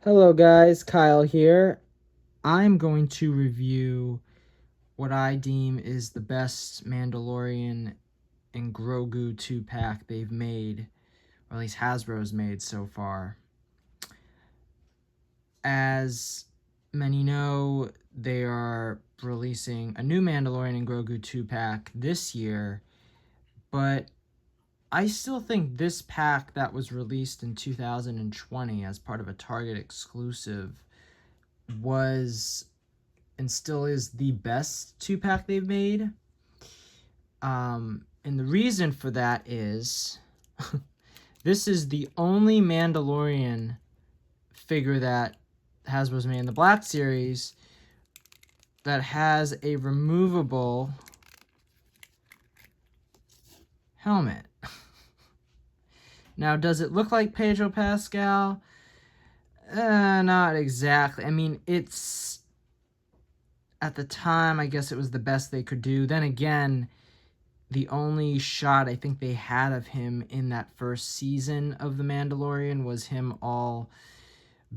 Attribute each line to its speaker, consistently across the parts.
Speaker 1: Hello guys, Kyle here. I'm going to review what I deem is the best Mandalorian and Grogu 2-pack they've made, or at least Hasbro's made so far. As many know, they are releasing a new Mandalorian and Grogu 2-pack this year, but I still think this pack that was released in 2020 as part of a Target exclusive was and still is the best 2-pack they've made. And the reason for that is this is the only Mandalorian figure that Hasbro's made in the Black Series that has a removable helmet. Now, does it look like Pedro Pascal? Not exactly. I mean, it's... At the time, I guess it was the best they could do. Then again, the only shot I think they had of him in that first season of The Mandalorian was him all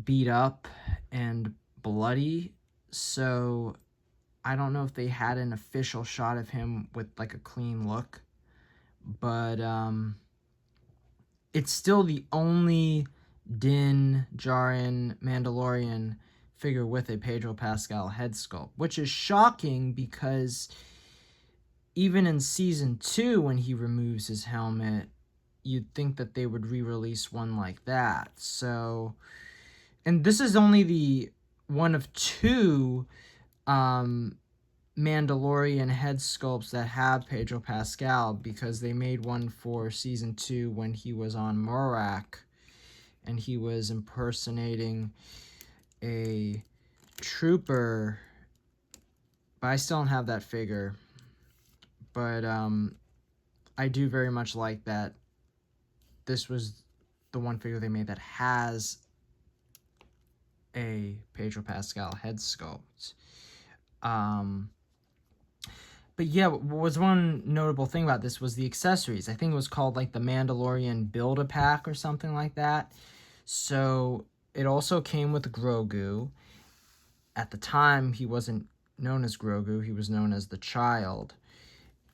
Speaker 1: beat up and bloody. So I don't know if they had an official shot of him with like a clean look. But it's still the only Djarin Mandalorian figure with a Pedro Pascal head sculpt, which is shocking because even in season 2, when he removes his helmet, you'd think that they would re-release one like that. So, and this is only the one of 2 Mandalorian head sculpts that have Pedro Pascal, because they made one for season 2 when he was on Morak and he was impersonating a trooper, but I still don't have that figure. But I do very much like that this was the one figure they made that has a Pedro Pascal head sculpt. But yeah, what was one notable thing about this was the accessories. I think it was called like the Mandalorian Build-A-Pack or something like that. So it also came with Grogu. At the time, he wasn't known as Grogu. He was known as the Child.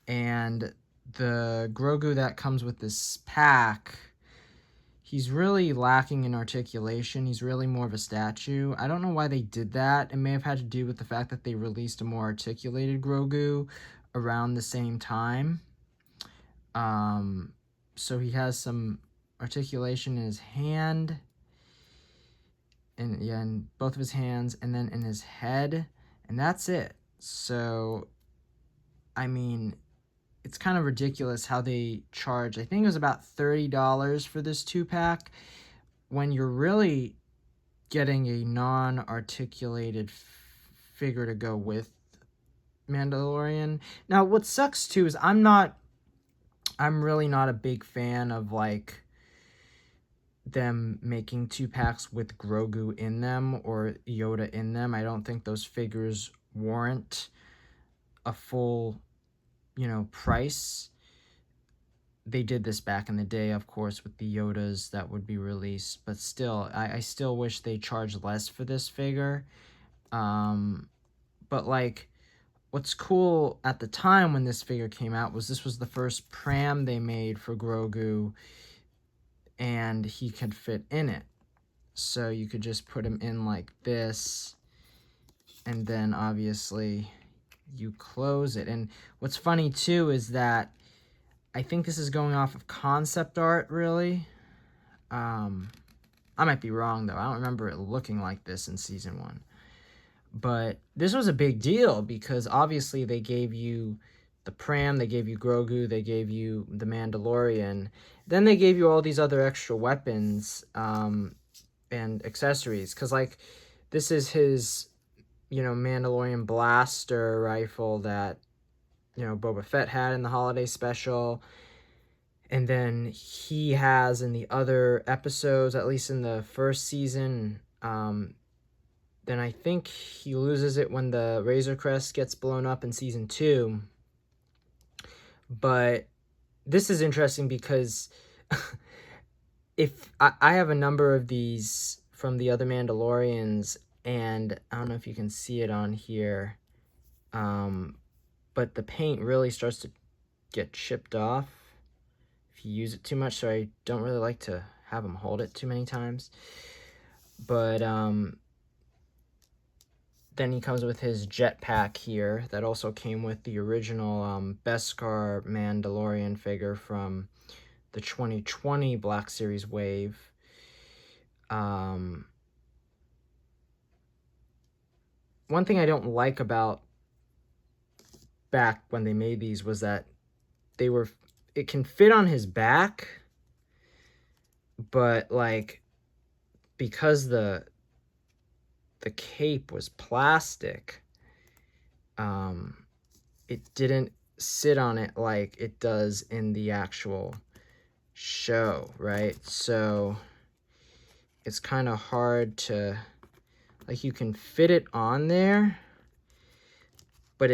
Speaker 1: And the Grogu that comes with this pack, he's really lacking in articulation. He's really more of a statue. I don't know why they did that. It may have had to do with the fact that they released a more articulated Grogu around the same time. So he has some articulation in his hand, and yeah, in both of his hands, and then in his head, and that's it. So, I mean, it's kind of ridiculous how they charge. I think it was about $30 for this 2-pack, when you're really getting a non-articulated figure to go with Mandalorian. Now, what sucks too is I'm really not a big fan of like them making 2-packs with Grogu in them or Yoda in them. I don't think those figures warrant a full, price. They did this back in the day, of course, with the Yodas that would be released, but still, I still wish they charged less for this figure. But like, what's cool at the time when this figure came out was this was the first pram they made for Grogu, and he could fit in it. So you could just put him in like this, and then obviously you close it. And what's funny too is that I think this is going off of concept art, really. I might be wrong, though. I don't remember it looking like this in season 1. But this was a big deal because obviously they gave you the pram, they gave you Grogu, they gave you the Mandalorian. Then they gave you all these other extra weapons and accessories. Because, like, this is his, Mandalorian blaster rifle that, Boba Fett had in the holiday special. And then he has in the other episodes, at least in the first season, then I think he loses it when the Razor Crest gets blown up in season 2. But this is interesting because if I have a number of these from the other Mandalorians, and I don't know if you can see it on here, but the paint really starts to get chipped off if you use it too much, so I don't really like to have him hold it too many times. But then he comes with his jetpack here that also came with the original Beskar Mandalorian figure from the 2020 Black Series wave. One thing I don't like about back when they made these was that it can fit on his back, but like because the cape was plastic, it didn't sit on it like it does in the actual show, right? So it's kind of hard to, like, you can fit it on there, but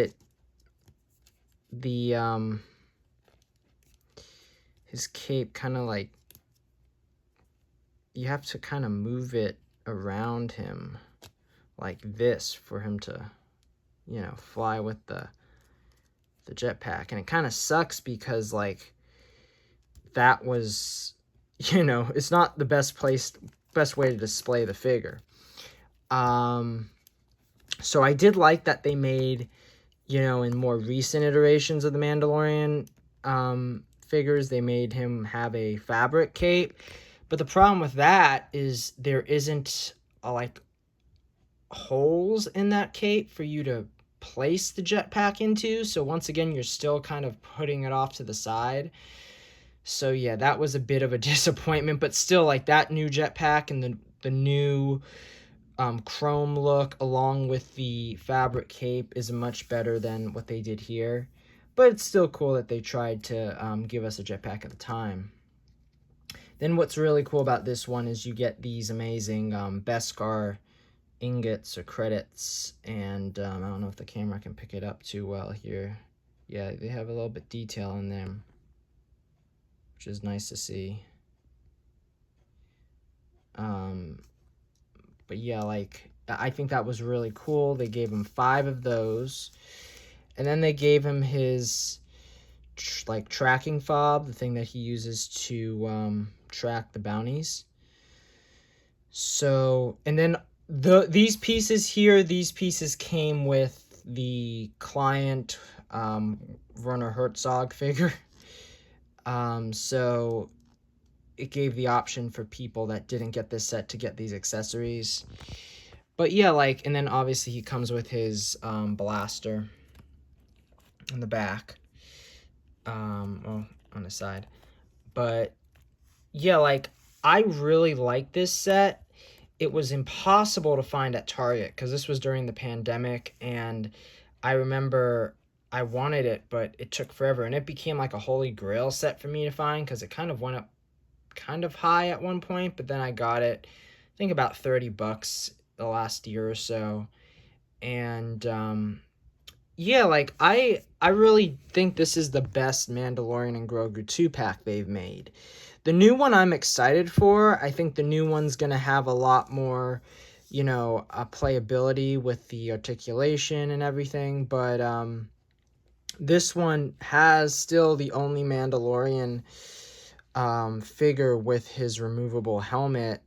Speaker 1: his cape kind of like, you have to kind of move it around him like this for him to, fly with the jetpack. And it kind of sucks because, like, that was, it's not the best way to display the figure. So I did like that they made, in more recent iterations of the Mandalorian figures, they made him have a fabric cape. But the problem with that is there isn't like holes in that cape for you to place the jetpack into. So once again, you're still kind of putting it off to the side. So yeah, that was a bit of a disappointment, but still, like, that new jetpack and the new chrome look along with the fabric cape is much better than what they did here. But it's still cool that they tried to give us a jetpack at the time. Then what's really cool about this one is you get these amazing Beskar ingots or credits, and I don't know if the camera can pick it up too well here. Yeah, they have a little bit detail in them, which is nice to see. But yeah, like, I think that was really cool. They gave him 5 of those, and then they gave him his tracking fob, the thing that he uses to track the bounties. So, and then these pieces here, these pieces came with the client Werner Herzog figure. So it gave the option for people that didn't get this set to get these accessories. But yeah, like, and then obviously he comes with his blaster in the back, well, on the side. But yeah, like, I really like this set. It was impossible to find at Target because this was during the pandemic, and I remember I wanted it, but it took forever, and it became like a holy grail set for me to find because it kind of went up kind of high at one point, but then I got it, I think, about $30 the last year or so. And yeah, like, I really think this is the best Mandalorian and Grogu 2-pack they've made. The new one I'm excited for. I think the new one's going to have a lot more, playability with the articulation and everything. But this one has still the only Mandalorian figure with his removable helmet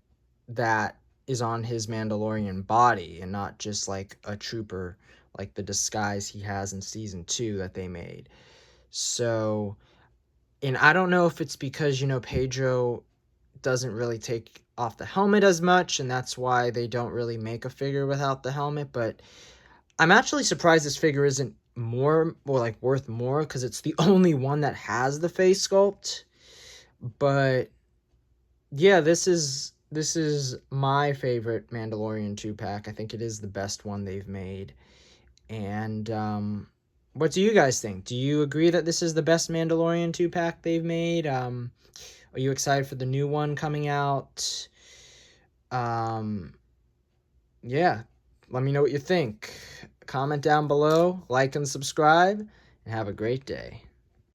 Speaker 1: that is on his Mandalorian body, and not just like a trooper, like the disguise he has in season 2 that they made. So, and I don't know if it's because, Pedro doesn't really take off the helmet as much, and that's why they don't really make a figure without the helmet, but I'm actually surprised this figure isn't more, or like worth more, because it's the only one that has the face sculpt. But yeah, this is my favorite Mandalorian 2-pack. I think it is the best one they've made. And what do you guys think? Do you agree that this is the best Mandalorian 2-pack they've made? Are you excited for the new one coming out? Yeah, let me know what you think. Comment down below, like and subscribe, and have a great day.